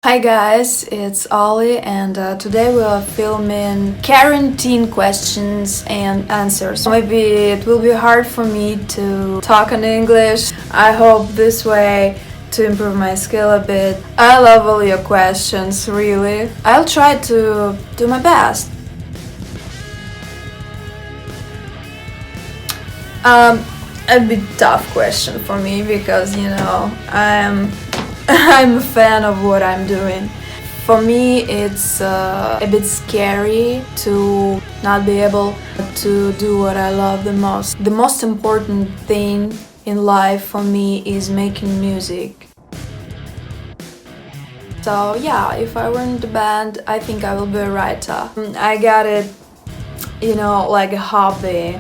Hi guys, it's Olly and today we are filming quarantine questions and answers. Maybe it will be hard for me to talk in English. I hope this way to improve my skill a bit. I love all your questions, really. I'll try to do my best. A bit tough question for me because I'm a fan of what I'm doing. For me, it's a bit scary to not be able to do what I love the most. The most important thing in life for me is making music. So yeah, if I were in the band, I think I will be a writer. I got it, like a hobby.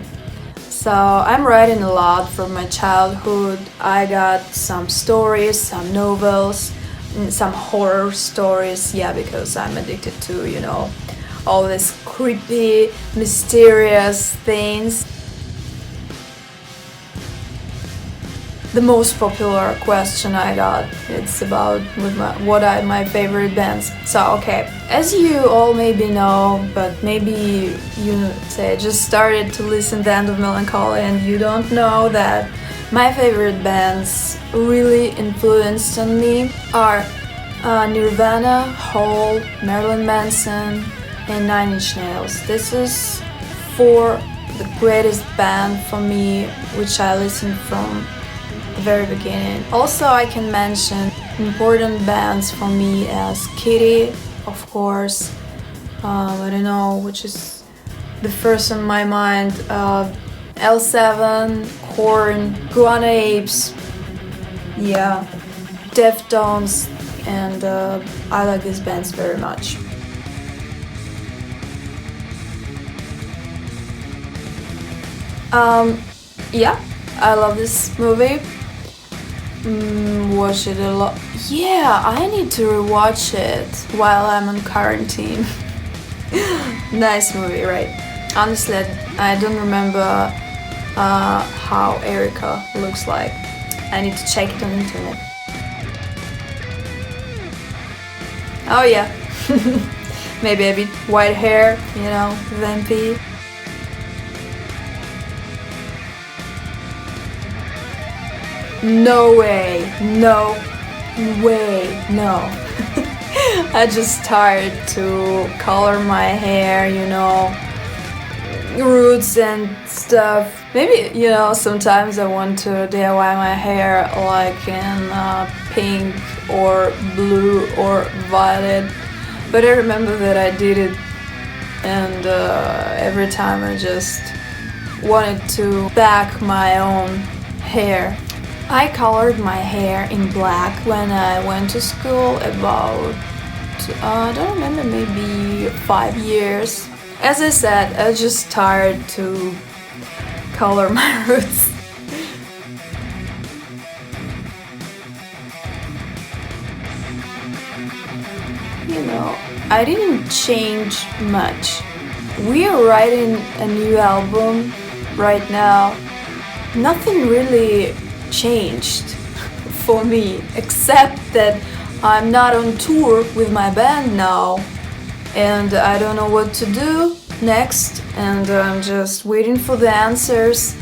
So I'm writing a lot from my childhood. I got some stories, some novels, some horror stories, because I'm addicted to, all these creepy, mysterious things. The most popular question I got, it's about what are my favorite bands. So okay, as you all maybe know, but maybe you say just started to listen to End of Melancholy and you don't know that my favorite bands really influenced on me are Nirvana, Hole, Marilyn Manson and Nine Inch Nails. This is for the greatest band for me, which I listened from the very beginning. Also, I can mention important bands for me as Kitty, of course. I don't know which is the first on my mind. L7, Korn, Guana Apes, Deftones, and I like these bands very much. I love this movie. Watch it a lot. I need to rewatch it while I'm on quarantine. Nice movie, right? Honestly, I don't remember how Erica looks like. I need to check it on the internet. Oh yeah, maybe a bit white hair, vampy. No way, no. I just started to color my hair, roots and stuff. Maybe, sometimes I want to DIY my hair like in pink or blue or violet. But I remember that I did it and every time I just wanted to back my own hair. I colored my hair in black when I went to school about, I don't remember, maybe 5 years. As I said, I just started to color my roots. I didn't change much. We are writing a new album right now. Nothing really changed for me, except that I'm not on tour with my band now and I don't know what to do next and I'm just waiting for the answers.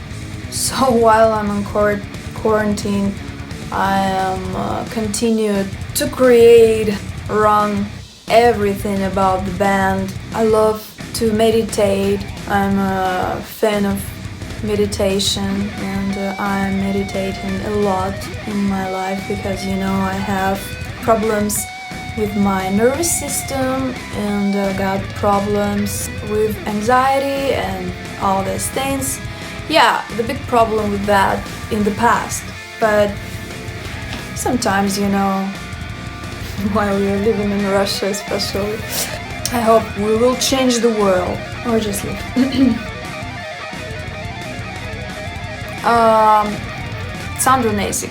So while I'm on quarantine, I am continued to create, run everything about the band. I love to meditate. I'm a fan of meditation and I'm meditating a lot in my life because I have problems with my nervous system and got problems with anxiety and all these things. The big problem with that in the past, but sometimes while we are living in Russia especially, I hope we will change the world or just live. Sandra Nacy.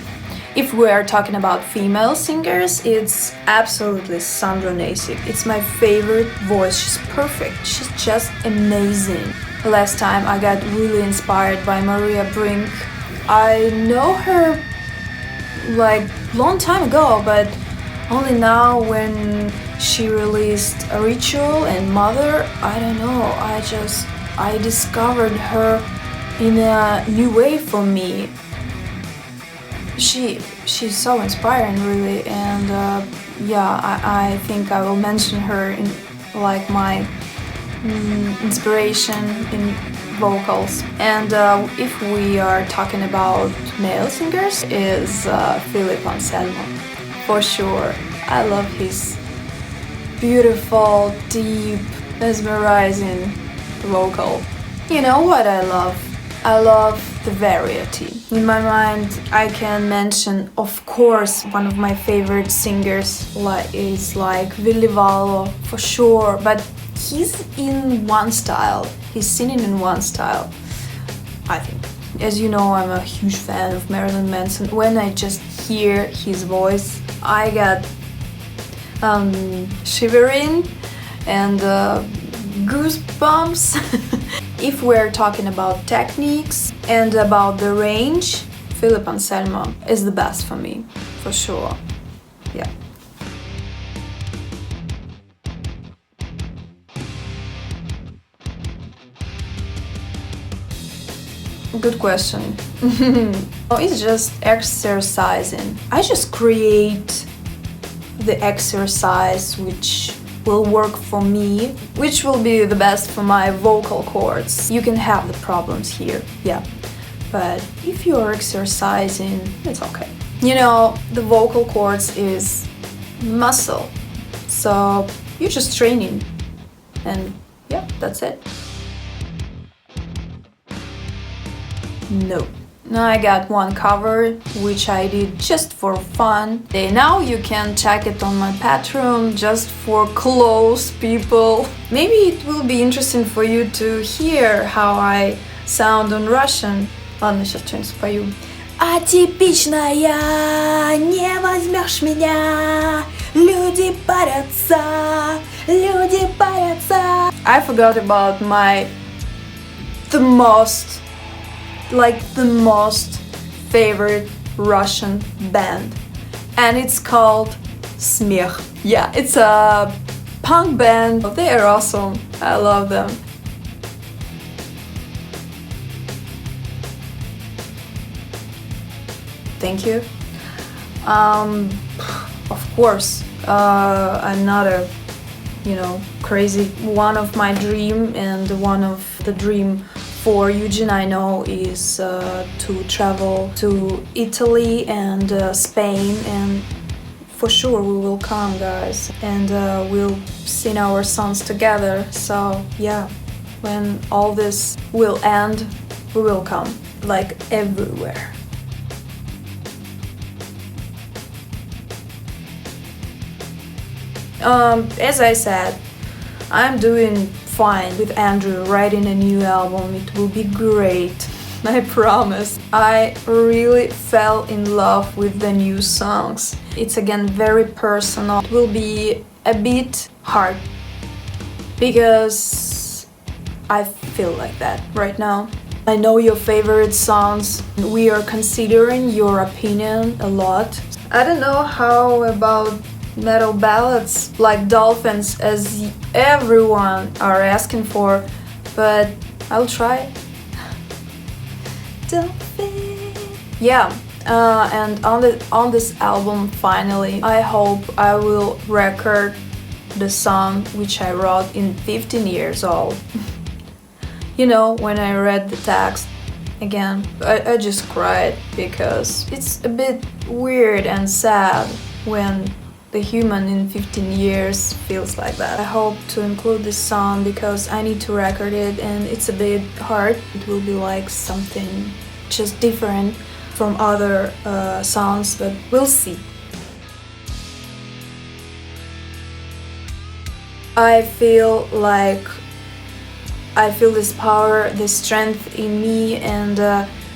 If we are talking about female singers, it's absolutely Sandra Nacy. It's my favorite voice. She's perfect. She's just amazing. Last time I got really inspired by Maria Brink. I know her like long time ago, but Only now when she released a Ritual and Mother, I don't know, I discovered her in a new way for me. She's so inspiring, really, and I think I will mention her in like my inspiration in vocals. And if we are talking about male singers, is Philip Anselmo, for sure. I love his beautiful, deep, mesmerizing vocal. You know what I love? I love the variety. In my mind, I can mention, of course, one of my favorite singers is like Ville Valo, for sure, but he's in one style. He's singing in one style, I think. As you know, I'm a huge fan of Marilyn Manson. When I just hear his voice, I get shivering and goosebumps. If we're talking about techniques and about the range, Philip Anselmo is the best for me, for sure. Yeah. Good question. It's just exercising. I just create the exercise which will work for me, which will be the best for my vocal cords. You can have the problems here, yeah. But if you're exercising, it's okay. You know, the vocal cords is muscle, so you're just training, and yeah, that's it. No. Now I got one cover, which I did just for fun. And now you can check it on my Patreon, just for close people. Maybe it will be interesting for you to hear how I sound on Russian. Ладно, сейчас что-нибудь спою. Атипичная, не возьмешь меня, люди парятся, люди парятся. I forgot about the most favorite Russian band, and it's called Смех. Yeah, it's a punk band. They are awesome. I love them. Thank you. Of course, another, crazy. One of my dream and one of the dream for Eugene, I know, is to travel to Italy and Spain, and for sure we will come, guys, and we'll sing our songs together. So yeah, when all this will end, we will come, like everywhere. As I said, I'm doing fine with Andrew writing a new album. It will be great, I promise. I really fell in love with the new songs. It's again very personal. It will be a bit hard because I feel like that right now. I know your favorite songs. We are considering your opinion a lot. I don't know how about metal ballads like Dolphins, as everyone are asking for, but I'll try. Dolphins. Yeah, and on this album, finally, I hope I will record the song which I wrote in 15 years old. When I read the text again, I just cried because it's a bit weird and sad when the human in 15 years feels like that. I hope to include this song because I need to record it and it's a bit hard. It will be like something just different from other songs, but we'll see. I feel this power, this strength in me, and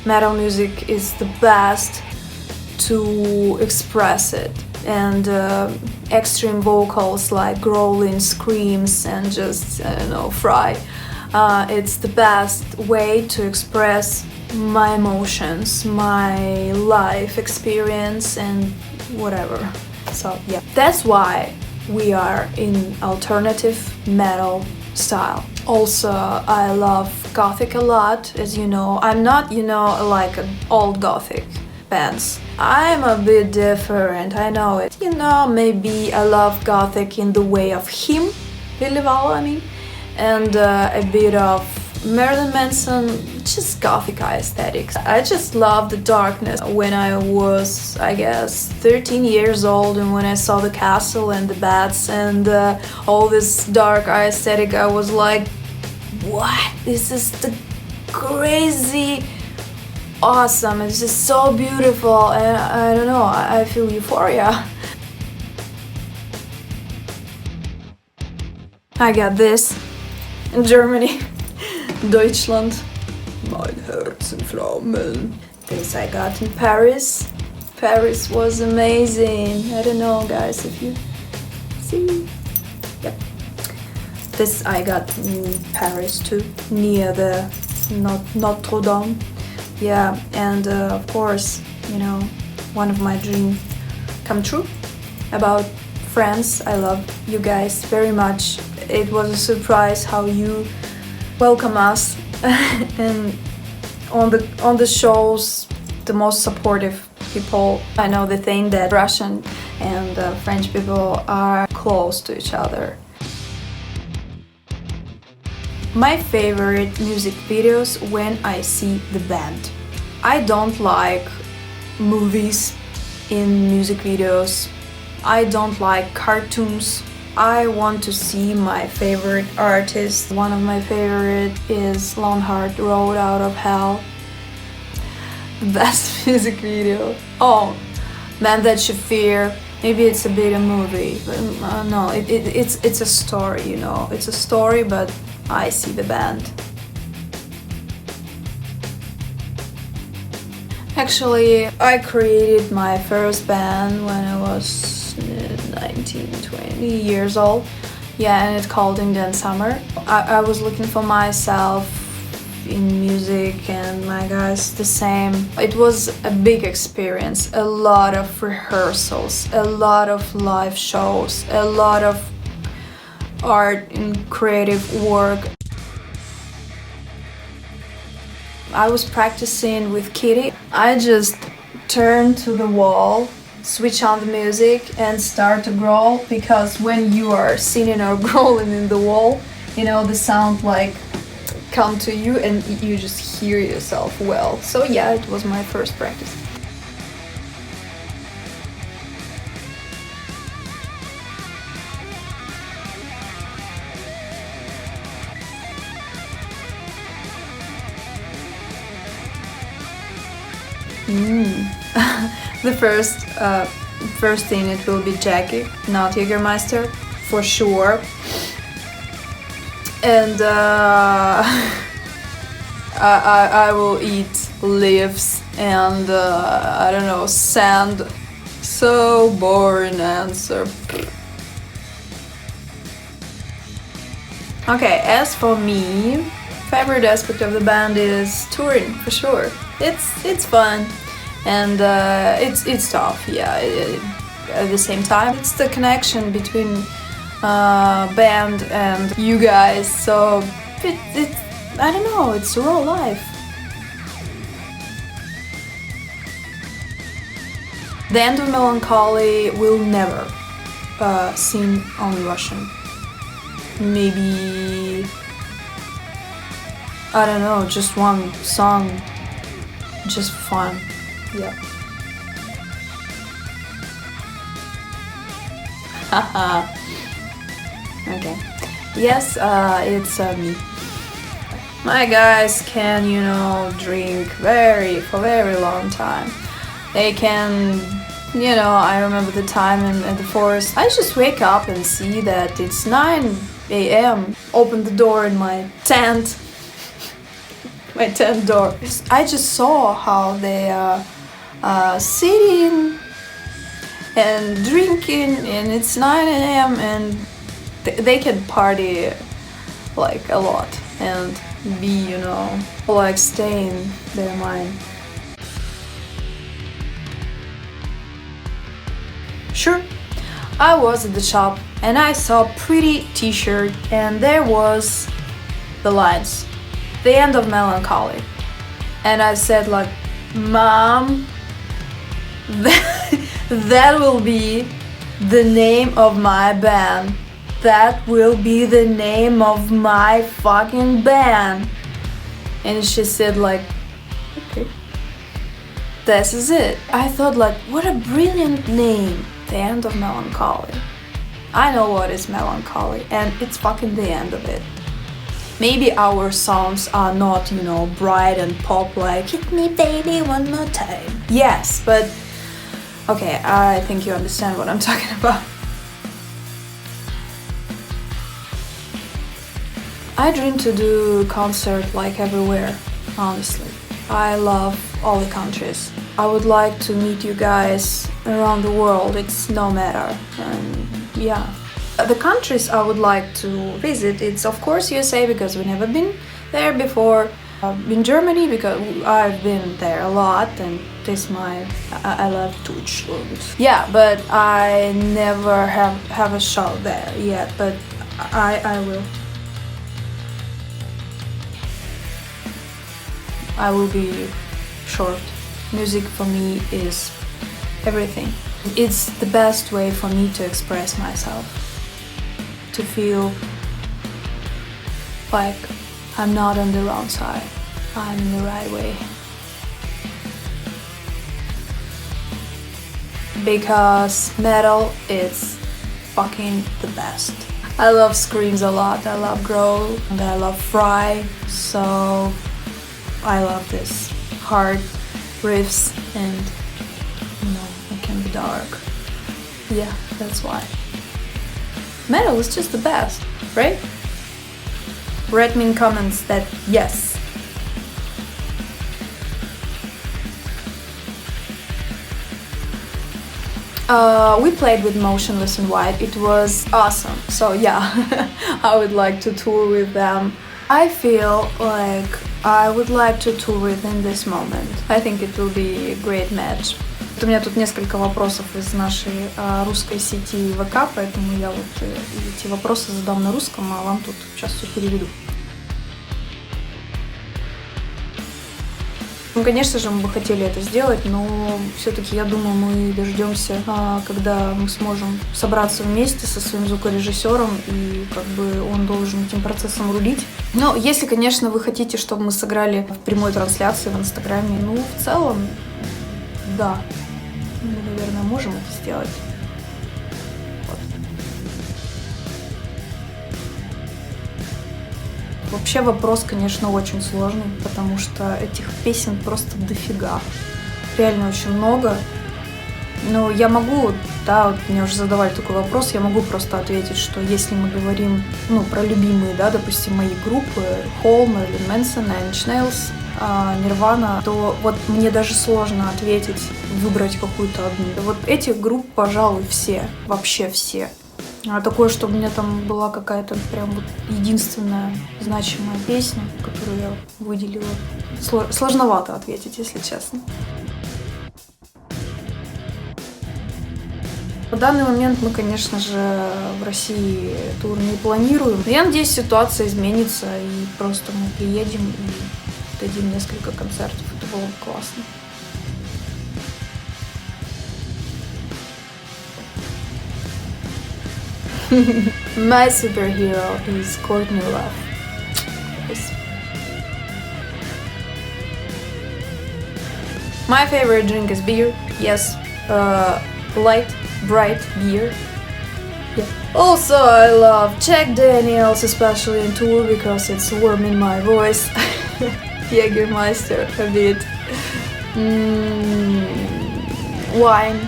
metal music is the best to express it. And extreme vocals like growling screams and just, fry. It's the best way to express my emotions, my life experience, and whatever. So yeah, that's why we are in alternative metal style. Also, I love Gothic a lot, as you know. I'm not, like an old Gothic bands. I'm a bit different, I know it. Maybe I love Gothic in the way of him, Billy Valo, and a bit of Marilyn Manson, just Gothic aesthetics. I just love the darkness. When I was, I guess, 13 years old, and when I saw the castle and the bats and all this dark aesthetic, I was like, what? This is the crazy awesome. It's just so beautiful, and I don't know, I feel euphoria. I got this in Germany. Deutschland, mein Herz in Flammen. This I got in Paris. Paris was amazing. I don't know, guys, if you see. Yep. This I got in Paris too, near the Notre Dame. Yeah, and of course, one of my dreams come true about France. I love you guys very much. It was a surprise how you welcome us and on the shows, the most supportive people. I know they think that Russian and French people are close to each other. My favorite music videos when I see the band. I don't like movies in music videos. I don't like cartoons. I want to see my favorite artist. One of my favorite is Lone Heart Road Out of Hell. Best music video. Oh, Man That You Fear. Maybe it's a bit a movie, but no, it's a story, It's a story, but I see the band. Actually, I created my first band when I was 19-20 years old. Yeah, and it's called Indian Summer. I was looking for myself in music, and my guys the same. It was a big experience, a lot of rehearsals, a lot of live shows, a lot of art and creative work. I was practicing with Kitty. I just turned to the wall, switch on the music and start to growl, because when you are singing or growling in the wall, the sound like come to you and you just hear yourself well. So yeah, it was my first practice. The first thing, it will be Jackie, not Jägermeister, for sure. And I will eat leaves and I don't know, sand. So boring answer. Okay, as for me, favorite aspect of the band is touring, for sure. It's fun and it's tough, yeah. At the same time, it's the connection between band and you guys. So it's I don't know, it's raw life. The End of Melancholy will never sing on Russian. Maybe, I don't know, just one song, just fun. Yeah. Haha. Okay. Yes, it's me. My guys can, drink for very long time. They can, I remember the time in the forest. I just wake up and see that it's 9 a.m. Open the door in my tent. My tent door. I just saw how they are sitting and drinking, and it's 9 a.m. and they can party like a lot and be, like stay in their mind. Sure, I was at the shop and I saw a pretty t-shirt and there was the lines, "The End of Melancholy." And I said like, "Mom, that will be the name of my band. That will be the name of my fucking band." And she said like, "Okay, this is it." I thought like, what a brilliant name, "The End of Melancholy." I know what is melancholy and it's fucking the end of it. Maybe our songs are not, you know, bright and pop like "Hit me baby one more time." Yes, but okay, I think you understand what I'm talking about. I dream to do concert like everywhere, honestly. I love all the countries. I would like to meet you guys around the world, it's no matter. And yeah. The countries I would like to visit, it's of course USA because we've never been there before. In Germany because I've been there a lot and this I love Deutschland. Yeah, but I never have a show there yet, but I will. I will be short. Music for me is everything. It's the best way for me to express myself, to feel like I'm not on the wrong side, I'm in the right way. Because metal is fucking the best. I love screams a lot, I love growl, and I love fry, so I love this hard riffs and, you know, it can be dark. Yeah, that's why. Metal is just the best, right? Write me in comments that yes. We played with Motionless in White, it was awesome, so yeah, I would like to tour with them. I feel like I would like to tour within this moment. I think it will be a great match. У меня тут несколько вопросов из нашей русской сети ВК, поэтому я вот эти вопросы задам на русском, а вам тут сейчас все переведу. Ну, конечно же, мы бы хотели это сделать, но все-таки, я думаю, мы дождемся, когда мы сможем собраться вместе со своим звукорежиссером, и как бы он должен этим процессом рулить. Но если, конечно, вы хотите, чтобы мы сыграли в прямой трансляции в Инстаграме, ну, в целом, да, мы, наверное, можем это сделать. Вообще вопрос, конечно, очень сложный, потому что этих песен просто дофига. Реально очень много. Но я могу, да, вот мне уже задавали такой вопрос, я могу просто ответить, что если мы говорим, ну, про любимые, да, допустим, мои группы, Hole, Marilyn Manson, Nine Inch Nails, Nirvana, то вот мне даже сложно ответить, выбрать какую-то одну. Вот этих групп, пожалуй, все, вообще все. А такое, чтобы у меня там была какая-то прям вот единственная значимая песня, которую я выделила. Сложновато ответить, если честно. В данный момент мы, конечно же, в России тур не планируем. Но я надеюсь, ситуация изменится, и просто мы приедем и дадим несколько концертов. Это было бы классно. My superhero is Courtney Love. Yes. My favorite drink is beer. Yes, light, bright beer. Yeah. Also, I love Jack Daniels, especially in tour because it's warming my voice. Jägermeister a bit. Wine.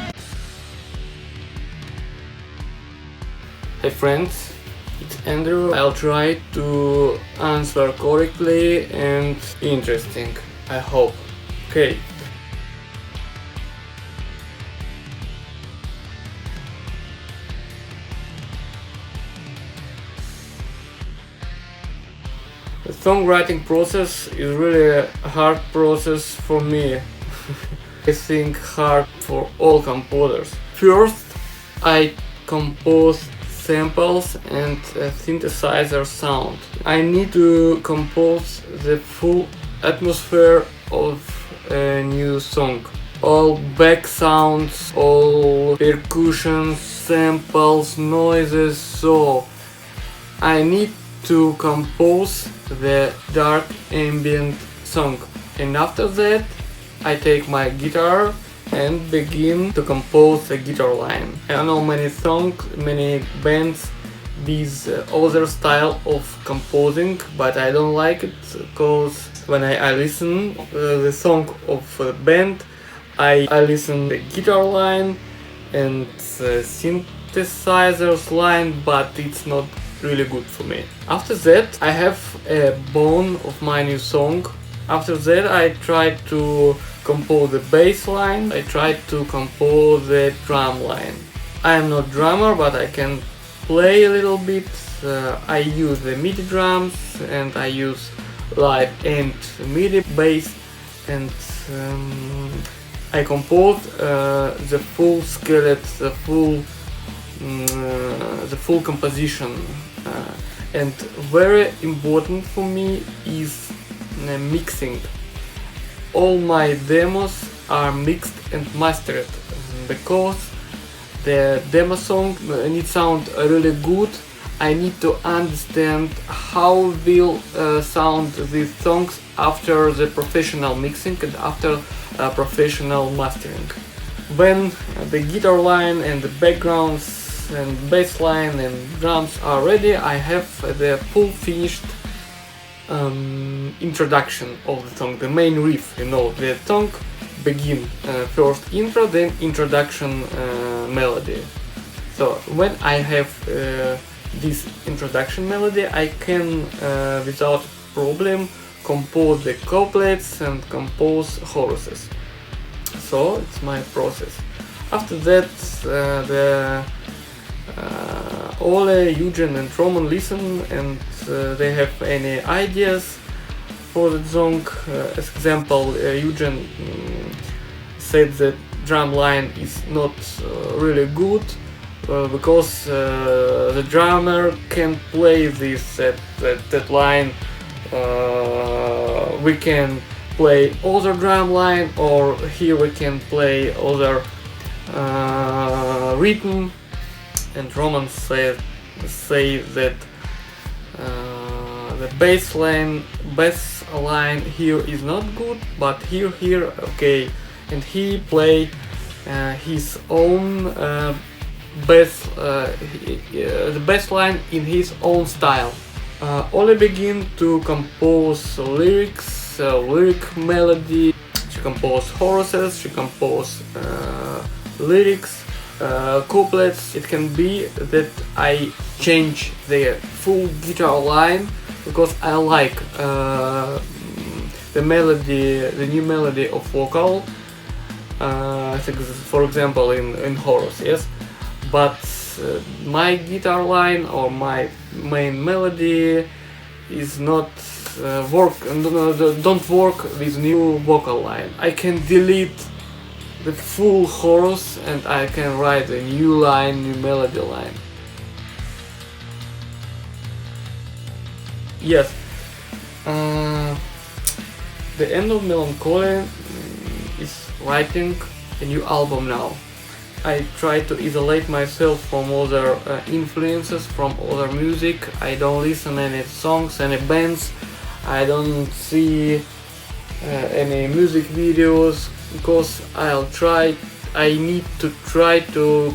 Hey friends, it's Andrew. I'll try to answer correctly and interesting, I hope. Okay. The songwriting process is really a hard process for me. I think hard for all composers. First, I compose samples and synthesizer sound. I need to compose the full atmosphere of a new song. All back sounds, all percussions, samples, noises, so I need to compose the dark ambient song. And after that I take my guitar and begin to compose a guitar line. I know many songs, many bands with other style of composing, but I don't like it because when I listen the song of a band, I listen the guitar line and synthesizers line, but it's not really good for me. After that I have a bone of my new song. After that I try to compose the bass line, I try to compose the drum line. I am not drummer, but I can play a little bit. I use the MIDI drums and I use live and MIDI bass, and I compose the full skeleton, the full composition. And very important for me is mixing. All my demos are mixed and mastered because the demo song needs sound really good. I need to understand how will sound these songs after the professional mixing and after professional mastering. When the guitar line and the backgrounds and bass line and drums are ready, I have the full finished introduction of the song, the main riff. You know, the song begin first intro, then introduction melody. So when I have this introduction melody, I can without problem compose the couplets and compose choruses. So it's my process. After that the Olly, Eugen and Roman listen, and they have any ideas for the song. As example, Eugen said that drum line is not really good because the drummer can play this that line. We can play other drum line, or here we can play other rhythm. And Roman say that the bass line here is not good, but here okay, and he play his own the bass line in his own style. Olly begin to compose lyrics, lyric melody. She composed choruses, she composed lyrics. Couplets. It can be that I change the full guitar line because I like the melody, the new melody of vocal. I think, for example, in chorus, yes. But my guitar line or my main melody is not don't work with new vocal line. I can delete the full chorus and I can write a new line, new melody line. Yes, the end of Melancholy is writing a new album now. I try to isolate myself from other influences, from other music. I don't listen any songs, any bands. I don't see any music videos, because I need to try to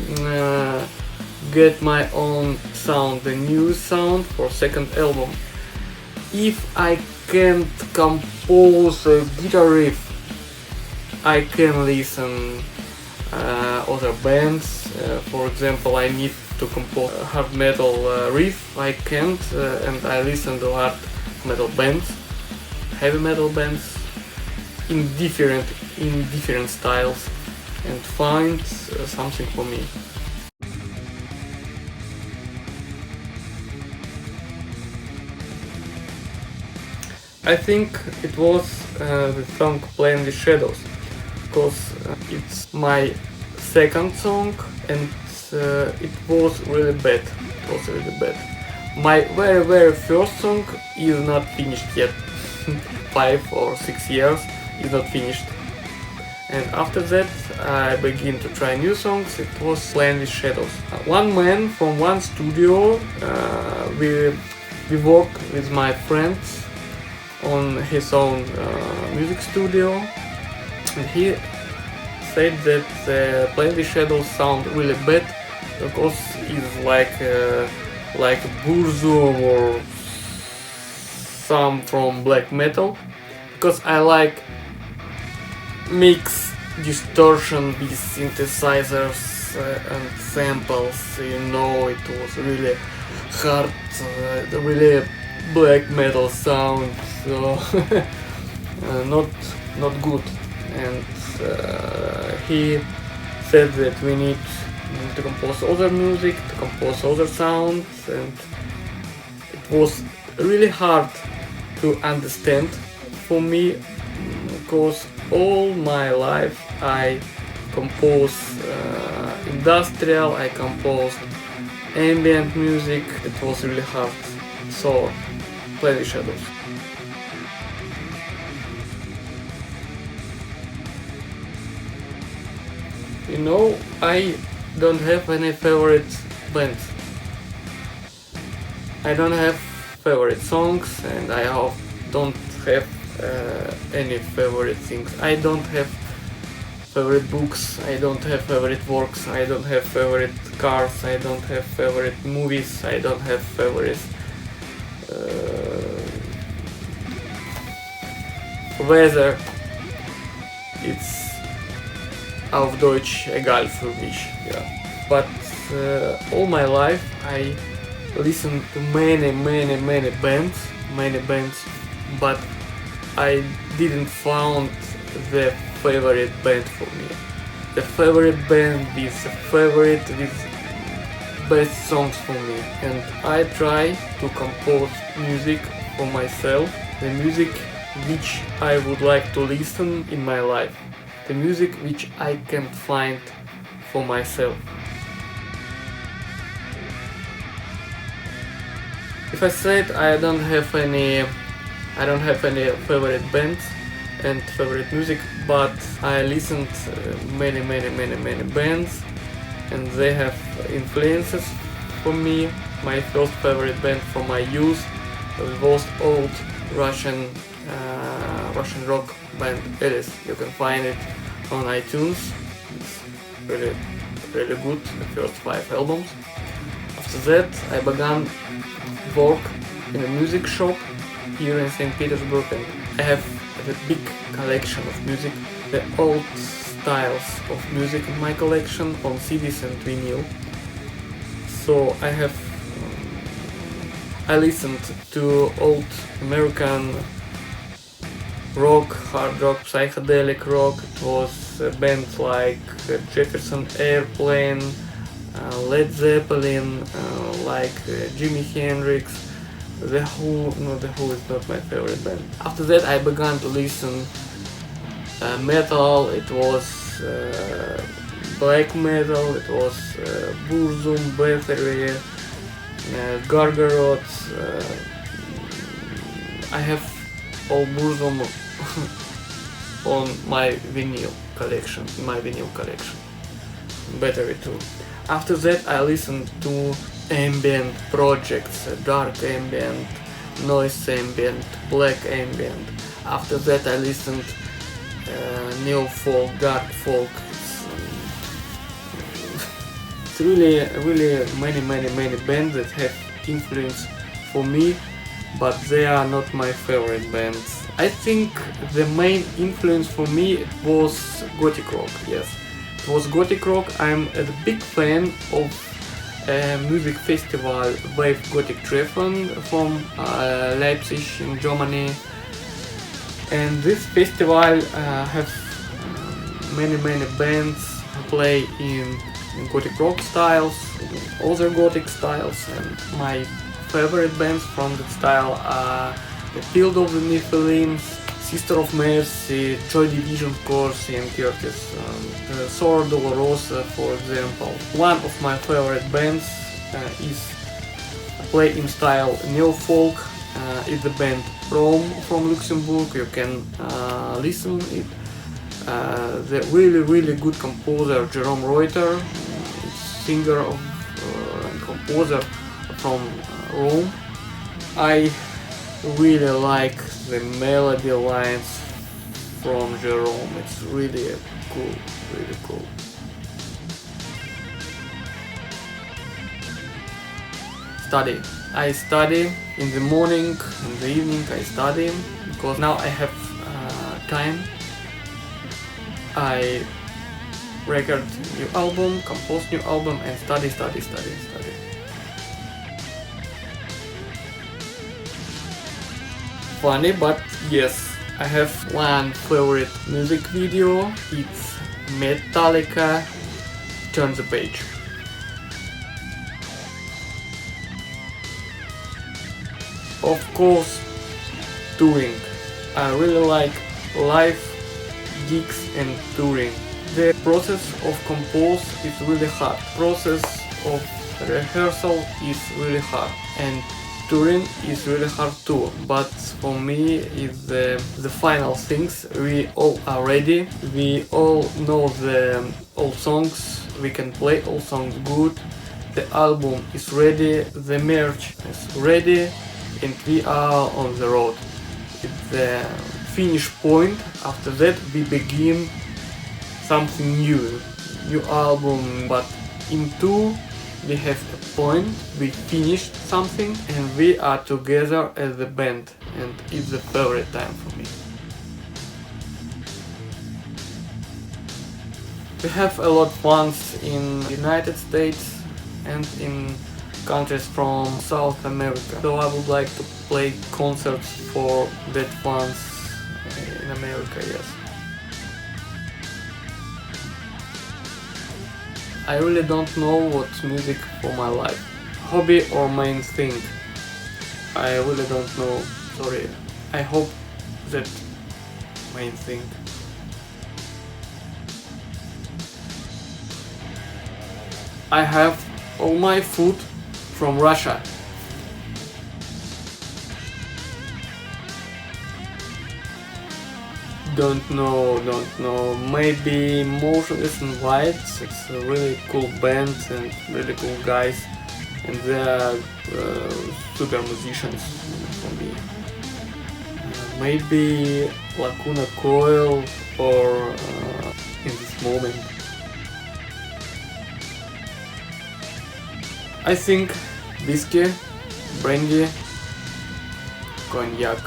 get my own sound, the new sound for second album. If I can't compose a guitar riff, I can listen other bands. For example, I need to compose a hard metal riff, I can't, and I listen to hard metal bands, heavy metal bands in different styles, and find something for me. I think it was the song Playing with Shadows, because it's my second song, and it was really bad. It was really bad. My very first song is not finished yet. 5 or 6 years is not finished. And after that I began to try new songs. It was Playing with Shadows. One man from one studio, we worked with my friends on his own music studio, and he said that Playing with Shadows sound really bad because it's like Burzum or some from black metal, because I like mix distortion with synthesizers and samples. It was really hard, really black metal sound, so not good. And he said that we need to compose other music, to compose other sounds, and it was really hard to understand for me, because all my life I compose industrial, I composed ambient music. It was really hard. So, Play with Shadows. I don't have any favorite bands. I don't have favorite songs, and I don't have any favorite things. I don't have favorite books, I don't have favorite works, I don't have favorite cars, I don't have favorite movies, I don't have favorite weather. It's auf Deutsch egal für mich. Yeah. But all my life I listened to many bands, but I didn't found the favorite band for me. The favorite band with best songs for me, and I try to compose music for myself, the music which I would like to listen in my life, the music which I can find for myself. If I said I don't have any favorite bands and favorite music, but I listened many bands, and they have influences for me. My first favorite band from my youth was old Russian rock band Alice. You can find it on iTunes. It's really good, the first 5 albums. After that I began work in a music shop here in St. Petersburg, and I have a big collection of music, the old styles of music in my collection on CDs and vinyl. So I listened to old American rock, hard rock, psychedelic rock. It was bands like Jefferson Airplane, Led Zeppelin, like Jimi Hendrix. The Who is not my favorite band. After that I began to listen metal. It was black metal, it was Burzum, Bathory, Gargarot. I have all Burzum on my vinyl collection, Bathory too. After that I listened to ambient projects, dark ambient, noise ambient, black ambient. After that I listened neo folk, dark folk. It's really many bands that have influence for me, but they are not my favorite bands. I think the main influence for me was Gothic rock. Yes, it was Gothic rock. I'm a big fan of music festival Wave Gothic Treffen from Leipzig in Germany, and this festival have many bands who play in Gothic rock styles, other Gothic styles, and my favorite bands from that style are the Field of the Nephilim, Sister of Mercy, Joy Division of course, Ian Curtis, Sora Dolorosa for example. One of my favorite bands is play in style neo-folk, is the band Rome from Luxembourg. You can listen it. The really good composer Jerome Reuter, singer of and composer from Rome. I really like the melody lines from Jerome. It's really cool. Study. I study in the morning, in the evening I study, because now I have time. I record new album, compose new album and study. Funny, but yes, I have one favorite music video. It's Metallica, Turn the Page. Of course, touring. I really like live gigs and touring. The process of compose is really hard. Process of rehearsal is really hard, and touring is really hard too. But for me, it's the final things. We all are ready. We all know the all songs. We can play all songs good. The album is ready. The merch is ready. And we are on the road. It's the finish point. After that we begin something new album, but in two we have a point, we finished something and we are together as a band, and it's the favorite time for me. We have a lot of fans in United States and in countries from South America, so I would like to play concerts for that fans in America, yes. I really don't know what's music for my life, hobby or main thing. I really don't know, sorry. I hope that main thing. I have all my food from Russia. Don't know. Maybe Motionless in White. It's a really cool band and really cool guys, and they are super musicians for me. Maybe Lacuna Coil or In This Moment. I think whiskey, brandy, cognac,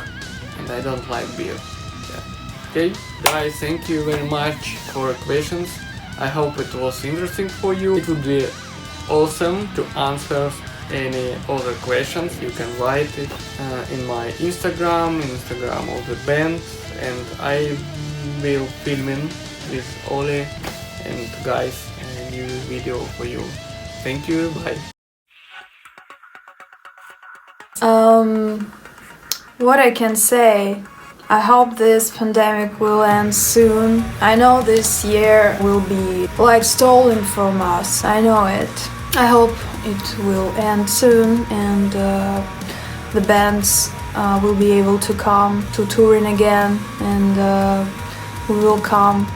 and I don't like beer. Yeah. Okay, guys, thank you very much for your questions. I hope it was interesting for you. It would be awesome to answer any other questions. You can write it in my Instagram of the band, and I will film in with Olly and guys a new video for you. Thank you, bye. What I can say, I hope this pandemic will end soon. I know this year will be like stolen from us, I know it. I hope it will end soon and the bands will be able to come to touring again, and we will come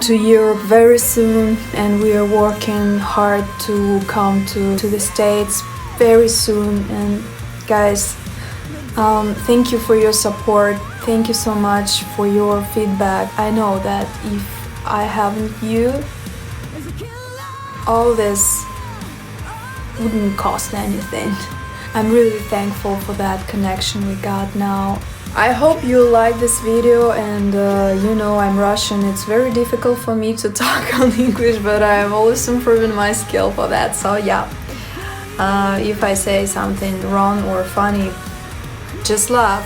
to Europe very soon, and we are working hard to come to the States very soon. And guys, thank you for your support. Thank you so much for your feedback. I know that if I haven't you, all this wouldn't cost anything. I'm really thankful for that connection we got now. I hope you like this video, and you know I'm Russian. It's very difficult for me to talk on English, but I'm always improving my skill for that, so yeah. If I say something wrong or funny, just laugh.